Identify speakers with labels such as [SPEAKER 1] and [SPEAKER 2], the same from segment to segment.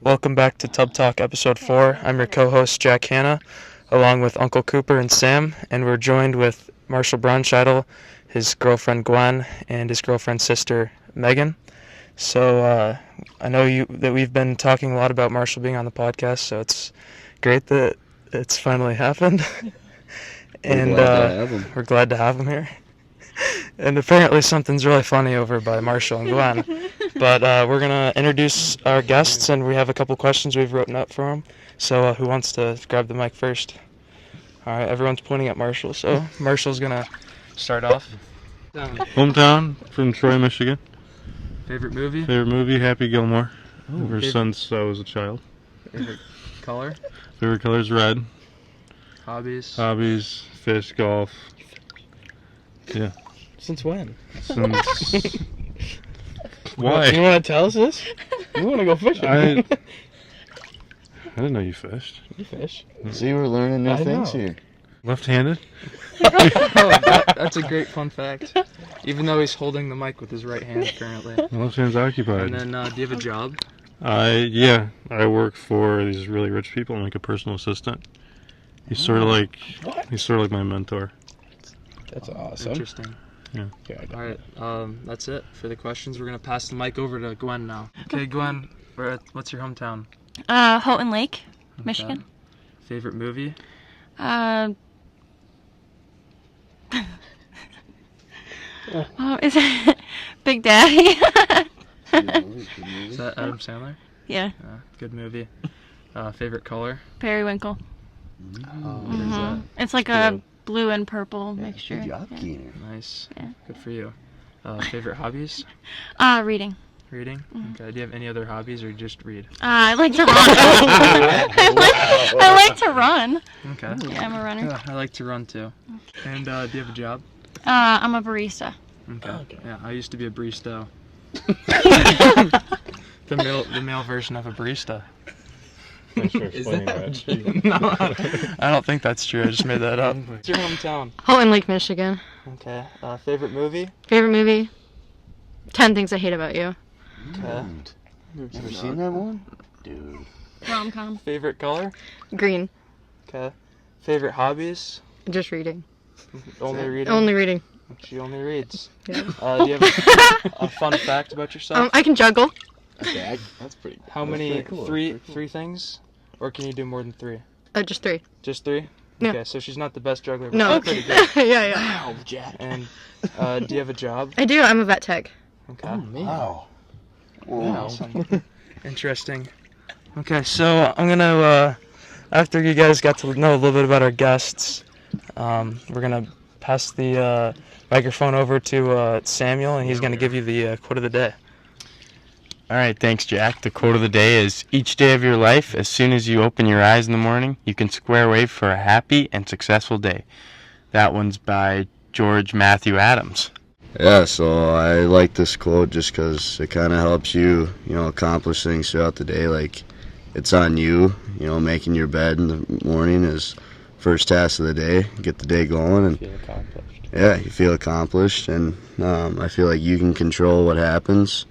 [SPEAKER 1] Welcome back to Tub Talk Episode 4. I'm your co-host, Jack Hanna, along with Uncle Cooper and Sam, and we're joined with Marshall Braunscheidel, his girlfriend Gwen, and his girlfriend's sister Meghan. So I know that we've been talking a lot about Marshall being on the podcast, so it's great that it's finally happened. And we're glad to have him here. And apparently something's really funny over by Marshall and Gwen. But we're going to introduce our guests, and we have a couple questions we've written up for them. So who wants to grab the mic first? All right, everyone's pointing at Marshall, so Marshall's going to start off.
[SPEAKER 2] Hometown from Troy, Michigan.
[SPEAKER 1] Favorite movie?
[SPEAKER 2] Favorite movie, Happy Gilmore. Ever since I was a child.
[SPEAKER 1] Favorite color?
[SPEAKER 2] Favorite color is red.
[SPEAKER 1] Hobbies?
[SPEAKER 2] Hobbies, fish, golf. Yeah.
[SPEAKER 1] Since when?
[SPEAKER 2] Since... Why?
[SPEAKER 1] You want to tell us this? You want to go fishing?
[SPEAKER 2] I didn't know you fished.
[SPEAKER 1] You fish.
[SPEAKER 3] See, we're learning new things here.
[SPEAKER 2] Left-handed?
[SPEAKER 1] That's a great fun fact. Even though he's holding the mic with his right hand currently.
[SPEAKER 2] My left hand's occupied.
[SPEAKER 1] And then, do you have a job?
[SPEAKER 2] I work for these really rich people. I'm like a personal assistant. He's sort of like my mentor.
[SPEAKER 1] That's awesome. Interesting.
[SPEAKER 2] Yeah.
[SPEAKER 1] All right. That's it for the questions. We're gonna pass the mic over to Gwen now. Okay, Gwen. What's your hometown?
[SPEAKER 4] Houghton Lake, Michigan.
[SPEAKER 1] Okay. Favorite movie?
[SPEAKER 4] Is it Big Daddy?
[SPEAKER 1] Is that Adam Sandler?
[SPEAKER 4] Yeah.
[SPEAKER 1] Good movie. Favorite color?
[SPEAKER 4] Periwinkle.
[SPEAKER 1] What is that?
[SPEAKER 4] It's like a blue and purple mixture.
[SPEAKER 3] Good job, Keener.
[SPEAKER 1] Nice.
[SPEAKER 4] Yeah.
[SPEAKER 1] Good for you. Favorite hobbies?
[SPEAKER 4] Reading.
[SPEAKER 1] Reading? Okay. Do you have any other hobbies or you just read?
[SPEAKER 4] I like to run. I like to run.
[SPEAKER 1] Okay.
[SPEAKER 4] Yeah, I'm a runner.
[SPEAKER 1] Yeah, I like to run too. And do you have a job?
[SPEAKER 4] I'm a barista.
[SPEAKER 1] Okay. Yeah, I used to be a barista. the male version of a barista.
[SPEAKER 2] Thanks for explaining that.
[SPEAKER 1] No, I don't think that's true. I just made that up. What's your hometown?
[SPEAKER 5] Houghton Lake, Michigan.
[SPEAKER 1] Okay. Favorite movie?
[SPEAKER 5] Favorite movie? 10 Things I Hate About You.
[SPEAKER 1] Okay.
[SPEAKER 3] Ever seen that one? Dude.
[SPEAKER 4] Rom-com.
[SPEAKER 1] Favorite color?
[SPEAKER 5] Green.
[SPEAKER 1] Okay. Favorite hobbies?
[SPEAKER 5] Just reading.
[SPEAKER 1] Only reading?
[SPEAKER 5] Only reading.
[SPEAKER 1] She only reads.
[SPEAKER 5] Yeah.
[SPEAKER 1] Do you have a fun fact about yourself?
[SPEAKER 5] I can juggle.
[SPEAKER 3] Okay, that's pretty.
[SPEAKER 1] How many? Three things? Or can you do more than three?
[SPEAKER 5] Just 3.
[SPEAKER 1] Just 3?
[SPEAKER 5] Yeah.
[SPEAKER 1] Okay, so she's not the best juggler, but
[SPEAKER 5] No.
[SPEAKER 1] she's pretty good.
[SPEAKER 5] yeah.
[SPEAKER 3] Wow, Jack.
[SPEAKER 1] And do you have a job?
[SPEAKER 5] I do. I'm a vet tech.
[SPEAKER 1] Okay.
[SPEAKER 3] Wow.
[SPEAKER 1] Wow. Interesting. Okay, so I'm gonna after you guys got to know a little bit about our guests, we're gonna pass the microphone over to Samuel, and he's gonna give you the quote of the day.
[SPEAKER 6] All right, thanks, Jack. The quote of the day is, each day of your life, as soon as you open your eyes in the morning, you can square away for a happy and successful day. That one's by George Matthew Adams.
[SPEAKER 3] Yeah, so I like this quote just because it kind of helps you, accomplish things throughout the day. Like, it's on you, making your bed in the morning is first task of the day. Get the day going, and
[SPEAKER 1] Feel accomplished.
[SPEAKER 3] yeah, you feel accomplished, and I feel like you can control what happens,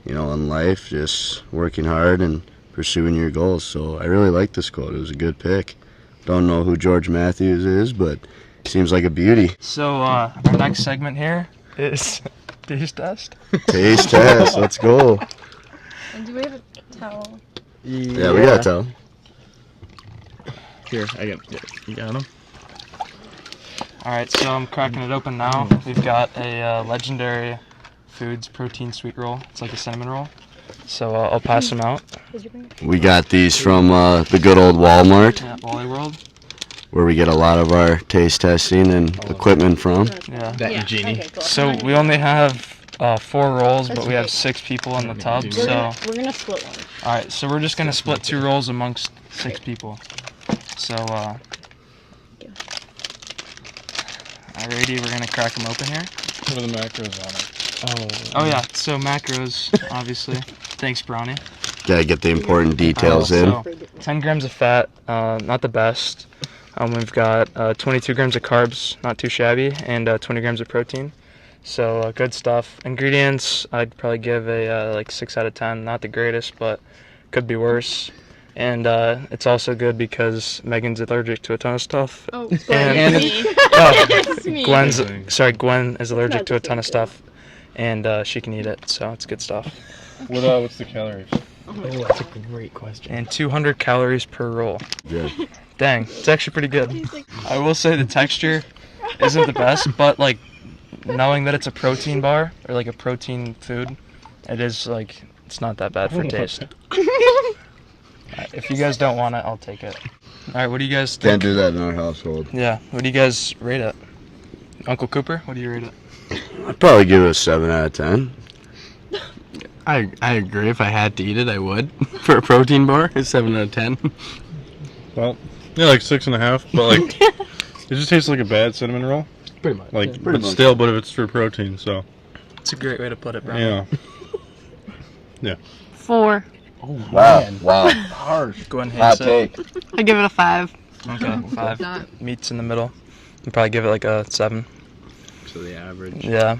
[SPEAKER 3] in life, just working hard and pursuing your goals. So I really like this quote. It was a good pick. Don't know who George Matthews is, but he seems like a beauty.
[SPEAKER 1] So our next segment here is taste test.
[SPEAKER 3] Taste test. Let's go.
[SPEAKER 4] And do we have a towel?
[SPEAKER 3] Yeah, we got to tell.
[SPEAKER 2] Here, you got him?
[SPEAKER 1] All right, so I'm cracking it open now. We've got a legendary Foods protein sweet roll. It's like a cinnamon roll. So I'll pass them out.
[SPEAKER 3] We got these from the good old Walmart,
[SPEAKER 1] Yeah, Wally World.
[SPEAKER 3] where we get a lot of our taste testing and equipment from.
[SPEAKER 1] Yeah.
[SPEAKER 2] That and Genie.
[SPEAKER 1] So we only have 4 rolls, but we have 6 people in the tub. So
[SPEAKER 5] We're gonna split one.
[SPEAKER 1] all right, so we're just gonna split 2 rolls amongst 6 people. So alrighty, we're gonna crack them open here.
[SPEAKER 2] What are the macros on it?
[SPEAKER 1] Oh yeah, so macros, obviously. Thanks, Brownie.
[SPEAKER 3] Gotta get the important details in.
[SPEAKER 1] So 10 grams of fat, not the best. We've got 22 grams of carbs, not too shabby, and 20 grams of protein. So good stuff. Ingredients, I'd probably give a like 6 out of 10. Not the greatest, but Could be worse. And it's also good because Megan's allergic to a ton of stuff.
[SPEAKER 4] Oh,
[SPEAKER 1] And-
[SPEAKER 4] me.
[SPEAKER 1] Oh,
[SPEAKER 4] It's me.
[SPEAKER 1] Gwen is allergic to a ton of stuff, and she can eat it, so it's good stuff.
[SPEAKER 2] What's the calories?
[SPEAKER 6] Oh, that's a great question.
[SPEAKER 1] And 200 calories per roll.
[SPEAKER 3] Good.
[SPEAKER 1] Dang, it's actually pretty good. I will say the texture isn't the best, but like knowing that it's a protein bar or like a protein food, it is like it's not that bad for taste. If you guys don't want it, I'll take it. All right, what do you guys think?
[SPEAKER 3] Can't do that in our household.
[SPEAKER 1] Yeah, what do you guys rate it? Uncle Cooper, what do you rate it?
[SPEAKER 3] I'd probably give it a 7 out of 10.
[SPEAKER 6] I agree. If I had to eat it, I would. For a protein bar, it's 7 out of 10.
[SPEAKER 2] Well, yeah, like 6.5, but like it just tastes like a bad cinnamon roll.
[SPEAKER 6] Pretty much.
[SPEAKER 2] Like,
[SPEAKER 3] pretty
[SPEAKER 2] but
[SPEAKER 3] much.
[SPEAKER 2] still, but if it's for protein, so
[SPEAKER 1] It's a great way to put it, bro.
[SPEAKER 2] yeah.
[SPEAKER 4] 4.
[SPEAKER 3] Wow.
[SPEAKER 6] Harsh.
[SPEAKER 1] Gwen
[SPEAKER 3] Hot
[SPEAKER 1] hates it.
[SPEAKER 3] take.
[SPEAKER 5] I give it a 5.
[SPEAKER 1] Okay, 5.
[SPEAKER 5] Not.
[SPEAKER 1] Meat's in the middle. You'd probably give it like a 7.
[SPEAKER 6] So the average.
[SPEAKER 1] Yeah.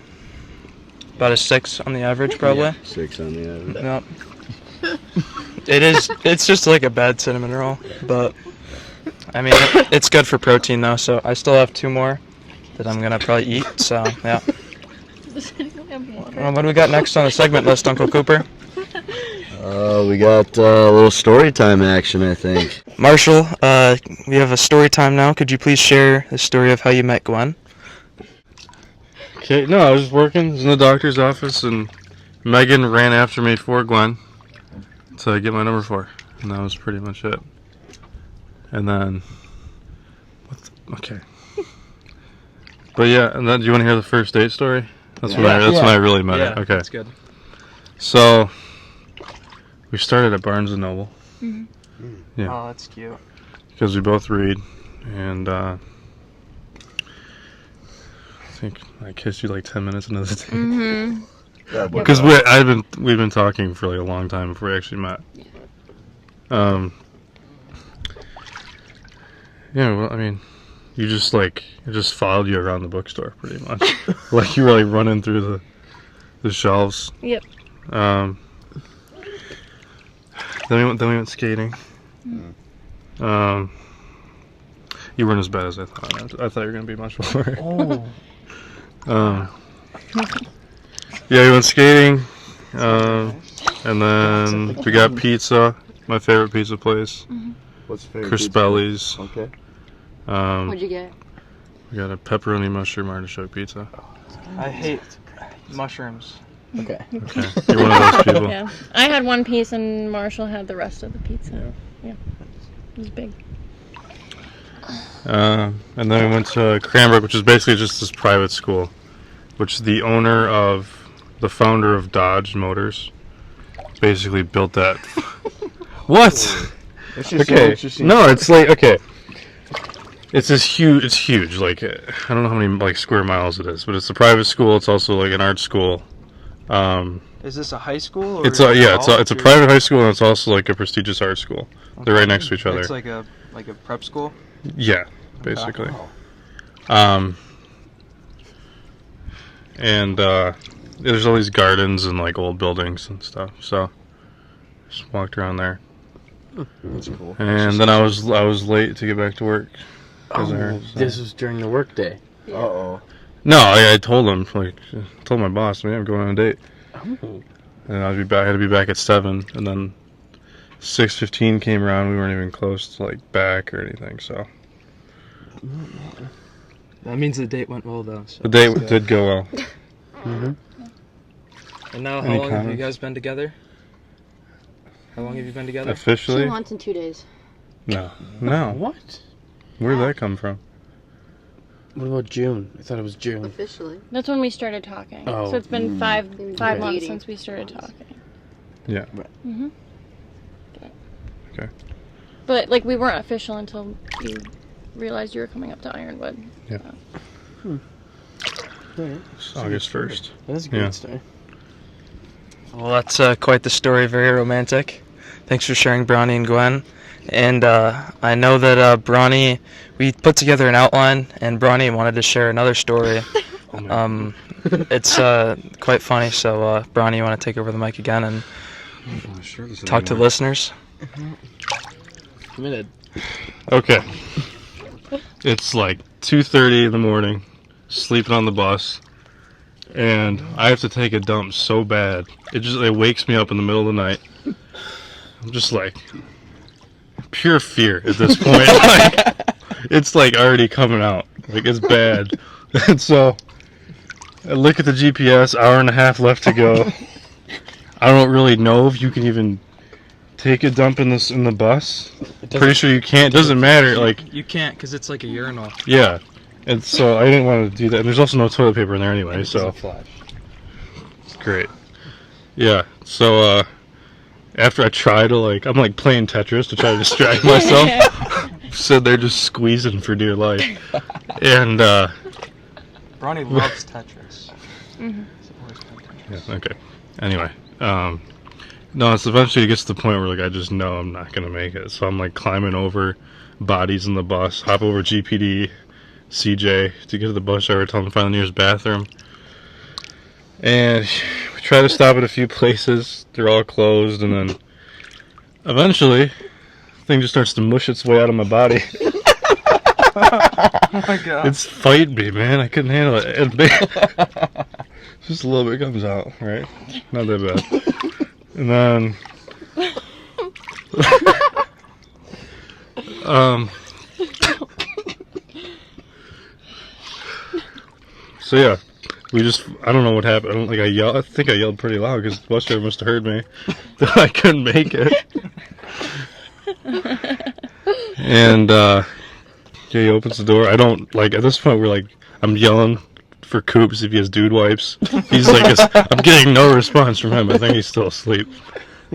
[SPEAKER 1] About a 6 on the average, probably.
[SPEAKER 6] Yeah.
[SPEAKER 3] 6 on the average.
[SPEAKER 1] Yep. It's just like a bad cinnamon roll, but I mean, it's good for protein though, so I still have 2 more that I'm gonna probably eat, so yeah.
[SPEAKER 4] Does anyone have water?
[SPEAKER 1] Well, what do we got next on the segment list, Uncle Cooper?
[SPEAKER 3] We got a little story time action, I think.
[SPEAKER 1] Marshall, we have a story time now. Could you please share the story of how you met Gwen?
[SPEAKER 2] Okay, no, I was just working. I was in the doctor's office, and Megan ran after me for Gwen to get my number 4, and that was pretty much it. And then, okay. But yeah, and then do you want to hear the first date story? That's when I really met her. Okay.
[SPEAKER 1] That's good.
[SPEAKER 2] So we started at Barnes and Noble. Yeah.
[SPEAKER 1] Oh, that's cute.
[SPEAKER 2] Because we both read, and I think I kissed you like 10 minutes into the date.
[SPEAKER 5] Mm-hmm.
[SPEAKER 2] Because we've been talking for like a long time before we actually met. Yeah, well, I mean, it just followed you around the bookstore pretty much. Like you were like running through the shelves.
[SPEAKER 4] Yep.
[SPEAKER 2] Then we went skating. You weren't as bad as I thought. I thought you were gonna be much more.
[SPEAKER 1] Oh.
[SPEAKER 2] Yeah, we went skating, and then we got pizza. My favorite pizza place,
[SPEAKER 3] What's your favorite
[SPEAKER 2] Crispelli's.
[SPEAKER 3] Okay.
[SPEAKER 5] What'd you get?
[SPEAKER 2] We got a pepperoni mushroom artichoke pizza.
[SPEAKER 1] I hate mushrooms.
[SPEAKER 6] Okay.
[SPEAKER 2] Okay, you're one of those people.
[SPEAKER 4] Yeah. I had one piece and Marshall had the rest of the pizza. Yeah. It was big.
[SPEAKER 2] And then we went to Cranbrook, which is basically just this private school, which the founder of Dodge Motors basically built that. What? Okay. No, it's like, okay. It's huge. It's huge. Like, I don't know how many like square miles it is, but it's a private school. It's also like an art school.
[SPEAKER 1] Is this a high school? Or
[SPEAKER 2] It's a private high school, and it's also like a prestigious art school. They're right next to each other.
[SPEAKER 1] It's like a prep school.
[SPEAKER 2] Yeah, basically. And there's all these gardens and like old buildings and stuff. So just walked around there.
[SPEAKER 3] That's cool.
[SPEAKER 2] And then I was late to get back to work because of her. So.
[SPEAKER 6] This was during the work day.
[SPEAKER 3] Uh-oh.
[SPEAKER 2] No, I told him, told my boss, man, I'm going on a date.
[SPEAKER 6] Oh.
[SPEAKER 2] And I had to be back at 7, and then 6:15 came around. We weren't even close to like back or anything. So
[SPEAKER 1] That means the date went well though. So
[SPEAKER 2] the date
[SPEAKER 1] that's good.
[SPEAKER 2] did go well.
[SPEAKER 1] And now, how
[SPEAKER 2] Any
[SPEAKER 1] long have you
[SPEAKER 2] comments?
[SPEAKER 1] guys been together? How long have you been together?
[SPEAKER 2] Officially?
[SPEAKER 5] 2 months and 2 days.
[SPEAKER 2] No.
[SPEAKER 6] What?
[SPEAKER 2] Where'd that come from?
[SPEAKER 6] What about June? I thought it was June.
[SPEAKER 5] Officially.
[SPEAKER 4] That's when we started talking.
[SPEAKER 6] Oh.
[SPEAKER 4] So it's been five
[SPEAKER 5] Okay.
[SPEAKER 4] months
[SPEAKER 5] Dating.
[SPEAKER 4] since we started talking.
[SPEAKER 2] Yeah.
[SPEAKER 4] Mm-hmm.
[SPEAKER 2] Okay.
[SPEAKER 4] But like we weren't official until you realized you were coming up to Ironwood.
[SPEAKER 2] It's August 1st.
[SPEAKER 6] That's a good
[SPEAKER 2] Yeah.
[SPEAKER 6] story.
[SPEAKER 1] Well, that's quite the story. Very romantic. Thanks for sharing, Bronny and Gwen. And I know that Bronny, we put together an outline, and Bronny wanted to share another story. It's quite funny. So, Bronny, you want to take over the mic again and talk to listeners.
[SPEAKER 6] Committed.
[SPEAKER 2] Okay. It's like 2:30 in the morning, sleeping on the bus, and I have to take a dump so bad. It wakes me up in the middle of the night. I'm just like pure fear at this point. Like, it's like already coming out. Like it's bad. And so I look at the GPS, hour and a half left to go. I don't really know if you can even take a dump in the bus. Pretty sure you can't. Doesn't matter. Like
[SPEAKER 1] You can't because it's like a urinal.
[SPEAKER 2] yeah, and so I didn't want to do that. And there's also no toilet paper in there anyway, so it's great. Yeah. So after I try to I'm like playing Tetris to try to distract myself. So they're just squeezing for dear life. And
[SPEAKER 1] Ronnie loves Tetris.
[SPEAKER 2] yeah, okay. Anyway, no, it's eventually it gets to the point where I just know I'm not gonna make it. So I'm like climbing over bodies in the bus, hop over GPD, CJ to get to the bus driver, tell him to find the nearest bathroom. And we try to stop at a few places. They're all closed, and then eventually, the thing just starts to mush its way out of my body.
[SPEAKER 1] Oh my god.
[SPEAKER 2] It's fighting me, man. I couldn't handle it. Just a little bit comes out, right? Not that bad. And then, so yeah, I don't know what happened. I think I yelled pretty loud because the bus driver must have heard me. That I couldn't make it. And, yeah, he opens the door. I don't, at this point, I'm yelling for Coops if he has dude wipes. He's I'm getting no response from him. I think he's still asleep.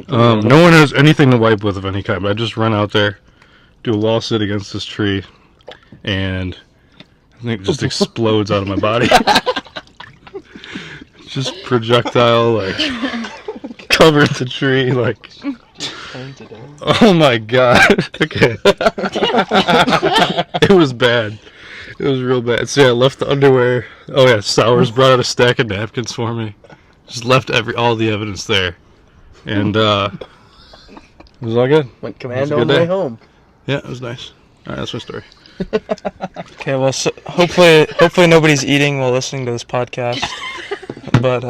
[SPEAKER 2] No one has anything to wipe with of any kind, but I just run out there, do a wall sit against this tree, and I think it just explodes out of my body. Just projectile, covered the tree, oh my god. Okay. It was bad. It was real bad. So yeah, I left the underwear. Oh yeah, Sowers brought out a stack of napkins for me. Just left all the evidence there. And it was all good.
[SPEAKER 6] Went commando on the way home.
[SPEAKER 2] Yeah, it was nice. Alright, that's my story.
[SPEAKER 1] Okay, well, so hopefully nobody's eating while listening to this podcast. But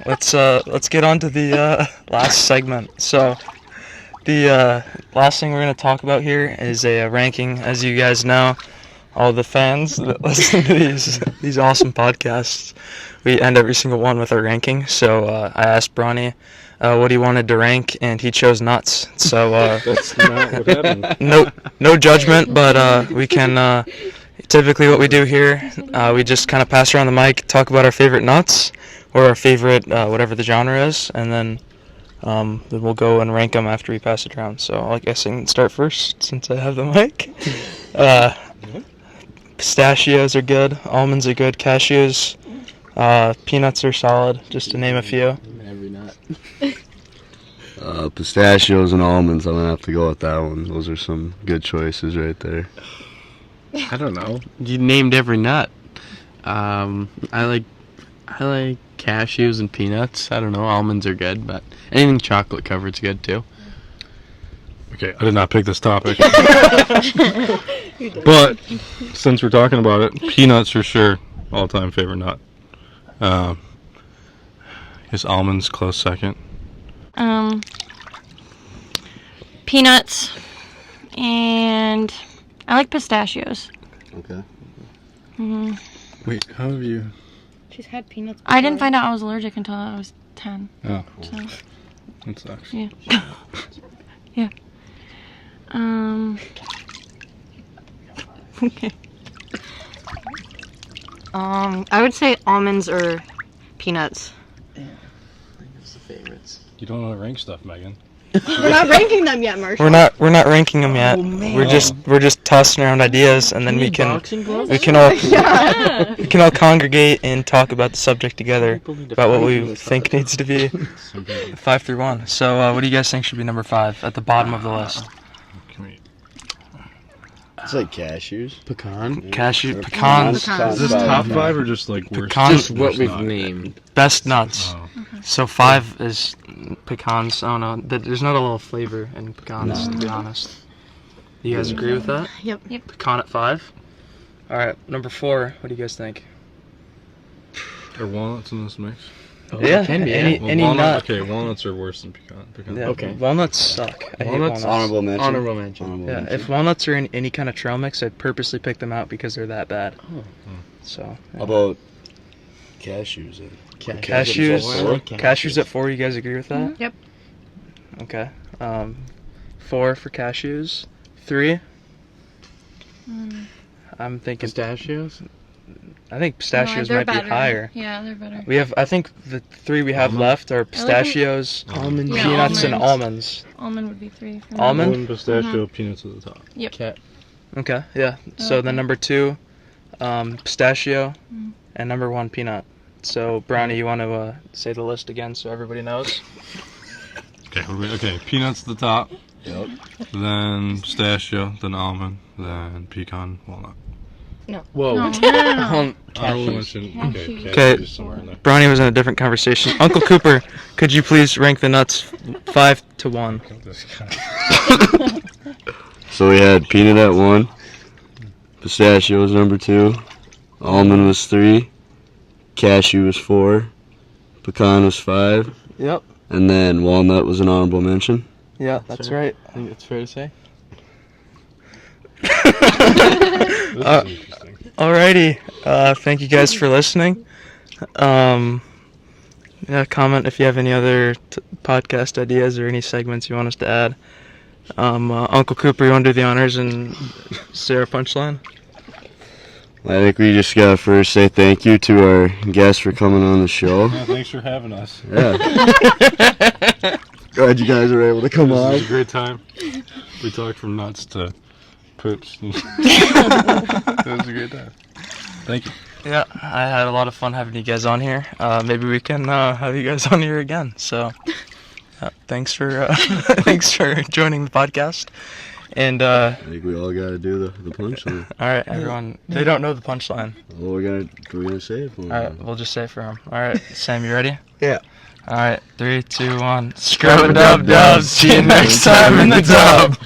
[SPEAKER 1] let's get on to the last segment. So the last thing we're going to talk about here is a ranking. As you guys know, all the fans that listen to these awesome podcasts, we end every single one with our ranking. So I asked Bronny what he wanted to rank, and he chose nuts. So
[SPEAKER 2] That's not what happened.
[SPEAKER 1] no judgment, but we can. Typically, what we do here, we just kind of pass around the mic, talk about our favorite nuts or our favorite whatever the genre is, and then we'll go and rank them after we pass it around. So I guess I can start first since I have the mic. Pistachios are good, almonds are good, cashews, peanuts are solid, just to name a few.
[SPEAKER 6] Every nut.
[SPEAKER 3] Pistachios and almonds, I'm going to have to go with that one. Those are some good choices right there.
[SPEAKER 6] I don't know. You named every nut. I like cashews and peanuts. I don't know. Almonds are good, but anything chocolate covered's good too.
[SPEAKER 2] Okay, I did not pick this topic. But since we're talking about it, peanuts for sure, all-time favorite nut. Is almonds close second?
[SPEAKER 4] Peanuts, and I like pistachios.
[SPEAKER 3] Okay.
[SPEAKER 2] Wait, how have you?
[SPEAKER 4] She's had peanuts before. I didn't find out I was allergic until I was 10.
[SPEAKER 2] Oh,
[SPEAKER 4] So,
[SPEAKER 2] that sucks.
[SPEAKER 4] yeah. Yeah. Okay.
[SPEAKER 5] I would say almonds or peanuts.
[SPEAKER 6] Yeah, I think it's the favorites.
[SPEAKER 2] You don't know how to rank stuff, Megan.
[SPEAKER 5] We're not ranking them yet, Marshall.
[SPEAKER 1] We're not ranking them yet. We're just tossing around ideas, and then we can all congregate and talk about the subject together about what we think needs to be 5 through 1. So what do you guys think should be number 5 at the bottom of the list?
[SPEAKER 2] Can we...
[SPEAKER 3] It's like cashews.
[SPEAKER 2] Pecan.
[SPEAKER 1] Cashew, pecans.
[SPEAKER 5] Pecans.
[SPEAKER 2] Is this top 5 or just like worst?
[SPEAKER 1] Pecans.
[SPEAKER 7] Just what
[SPEAKER 2] worst
[SPEAKER 7] we've
[SPEAKER 2] nut?
[SPEAKER 7] named.
[SPEAKER 1] Best nuts.
[SPEAKER 2] Oh.
[SPEAKER 1] So 5 is pecans. I don't know. There's not a lot of flavor in pecans, to be honest. You guys agree with that?
[SPEAKER 5] Yep.
[SPEAKER 1] Pecan at 5. All right, number 4. What do you guys think?
[SPEAKER 2] Are walnuts in this mix?
[SPEAKER 1] Yeah,
[SPEAKER 7] can be,
[SPEAKER 1] any
[SPEAKER 2] Well,
[SPEAKER 1] any
[SPEAKER 2] walnut,
[SPEAKER 1] nut.
[SPEAKER 2] Okay, walnuts are worse than pecan.
[SPEAKER 1] Yeah,
[SPEAKER 7] Okay.
[SPEAKER 1] Walnuts suck. I hate
[SPEAKER 7] Walnuts-
[SPEAKER 1] walnuts.
[SPEAKER 3] Honorable mention.
[SPEAKER 7] Honorable mention.
[SPEAKER 3] Honorable
[SPEAKER 1] Yeah,
[SPEAKER 3] mention.
[SPEAKER 1] if walnuts are in any kind of trail mix, I'd purposely pick them out because they're that bad.
[SPEAKER 7] Oh.
[SPEAKER 1] So
[SPEAKER 3] How about cashews? Then?
[SPEAKER 1] cashews,
[SPEAKER 7] Cashews.
[SPEAKER 1] cashews at 4. You guys agree with that?
[SPEAKER 5] Yep.
[SPEAKER 1] Okay. 4 for cashews. 3. I'm thinking.
[SPEAKER 7] Pistachios.
[SPEAKER 1] I think pistachios
[SPEAKER 4] they're
[SPEAKER 1] might
[SPEAKER 4] better.
[SPEAKER 1] be higher.
[SPEAKER 4] Yeah, they're better.
[SPEAKER 1] We have. I think the 3 we have left are pistachios,
[SPEAKER 7] Almond.
[SPEAKER 4] Yeah,
[SPEAKER 1] peanuts, and
[SPEAKER 4] almonds.
[SPEAKER 1] almonds.
[SPEAKER 4] Almond would be 3 for me.
[SPEAKER 1] Almond?
[SPEAKER 2] One pistachio, peanuts at the top.
[SPEAKER 7] Cat.
[SPEAKER 1] Okay. Yeah. So
[SPEAKER 4] Okay.
[SPEAKER 1] then number 2, pistachio, and number 1 peanut. So Brownie, you want to say the list again so everybody knows?
[SPEAKER 2] Okay, peanuts at the top.
[SPEAKER 3] Yep.
[SPEAKER 2] Then pistachio, then almond, then pecan, walnut.
[SPEAKER 7] Whoa.
[SPEAKER 4] No.
[SPEAKER 2] Honorable
[SPEAKER 7] Cashews.
[SPEAKER 2] mention. Okay,
[SPEAKER 1] Okay.
[SPEAKER 2] cashews somewhere in there.
[SPEAKER 1] Brownie was in a different conversation. Uncle Cooper, could you please rank the nuts 5 to 1?
[SPEAKER 3] So we had peanut at 1, pistachio was number 2, almond was 3, cashew was 4, pecan was 5,
[SPEAKER 1] Yep.
[SPEAKER 3] and then walnut was an honorable mention.
[SPEAKER 1] Yeah, that's right.
[SPEAKER 6] I think it's fair to say.
[SPEAKER 2] This is interesting.
[SPEAKER 1] Alrighty. Thank you guys for listening. Yeah, comment if you have any other podcast ideas or any segments you want us to add. Uncle Cooper, you want to do the honors and say our punchline?
[SPEAKER 3] I think we just gotta first say thank you to our guests for coming on the show.
[SPEAKER 2] Yeah, thanks for having us.
[SPEAKER 3] Yeah. Glad you guys were able to come
[SPEAKER 2] This
[SPEAKER 3] on.
[SPEAKER 2] was a great time. We talked from nuts to poops. It was a great time. Thank you.
[SPEAKER 1] Yeah, I had a lot of fun having you guys on here. Maybe we can have you guys on here again. So, thanks for thanks for joining the podcast. And
[SPEAKER 3] I think we all gotta do the punchline.
[SPEAKER 1] all right, everyone. They don't know the punchline.
[SPEAKER 3] Well, we're gonna say it for them.
[SPEAKER 1] All right, we'll just say it for them. All right, Sam, you ready?
[SPEAKER 3] Yeah.
[SPEAKER 1] All right, 3, 2, 1. Scrub-a-dub-dubs. See you next time in the dub.